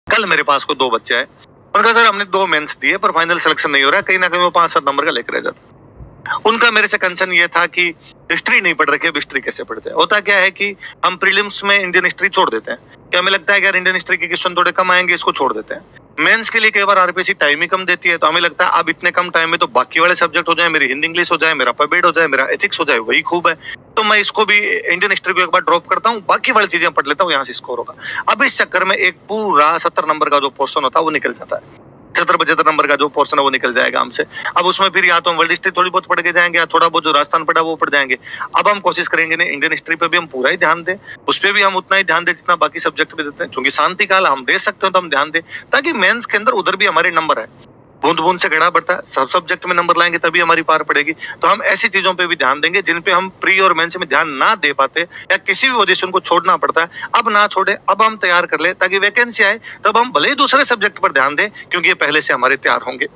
कल मेरे पास को 2 बच्चे आए। उन्होंने कहा सर हमने 2 मेंस दिए पर फाइनल सिलेक्शन नहीं हो रहा है, कहीं न कहीं वो 5-7 नंबर का लेके रह जाता है। उनका मेरे से कंसर्न ये था कि हिस्ट्री नहीं पढ़ रखी है, अब हिस्ट्री कैसे पढ़ते हैं? होता क्या है कि हम प्रीलिम्स में इंडियन हिस्ट्री छोड़ देते हैं, कि हमें लगता है कि यार इंडियन हिस्ट्री के क्वेश्चन थोड़े कम आएँगे, इसको छोड़ देते हैं। मेंस के लिए कई बार आरपीएससी टाइम ही कम देती है, तो हमें लगता है अब इतने कम टाइम में तो बाकी वाले सब्जेक्ट हो जाएँ, मेरी हिंदी इंग्लिश हो जाए, मेरा पबेड हो जाए, मेरा एथिक्स हो जाए, वही खूब है। तो मैं इसको भी इंडियन हिस्ट्री को एक बार ड्रॉप करता हूँ, बाकी वाली चीजें पढ़ लेता हूँ, यहाँ से स्कोर होगा। अब इस चक्कर में एक पूरा 70 नंबर का जो पोर्शन होता है वो निकल जाता है। 70-75 नंबर का जो पोर्शन है वो निकल जाएगा हमसे। अब उसमें फिर या तो हम वर्ल्ड हिस्ट्री थोड़ी बहुत पढ़ के जाएंगे, या थोड़ा बहुत जो राजस्थान पढ़ा वो पढ़ जाएंगे। अब हम कोशिश करेंगे नहीं, इंडियन हिस्ट्री पे भी हम पूरा ही ध्यान दें, उस पे भी हम उतना ही ध्यान दें जितना बाकी सब्जेक्ट पे देते हैं, क्योंकि शांति काल हम दे सकते हो तो हम ध्यान दें, ताकि मेंस के अंदर उधर भी हमारे नंबर है। बूंद बूंद से घड़ा बढ़ता है, सब सब्जेक्ट में नंबर लाएंगे तभी हमारी पार पड़ेगी। तो हम ऐसी चीजों पे भी ध्यान देंगे जिन पे हम प्री और मेंस में ध्यान ना दे पाते, या किसी भी वजह से उनको छोड़ना पड़ता है, अब ना छोड़े, अब हम तैयार कर ले, ताकि वैकेंसी आए तब हम भले ही दूसरे सब्जेक्ट पर ध्यान दें, क्योंकि ये पहले से हमारे तैयार होंगे।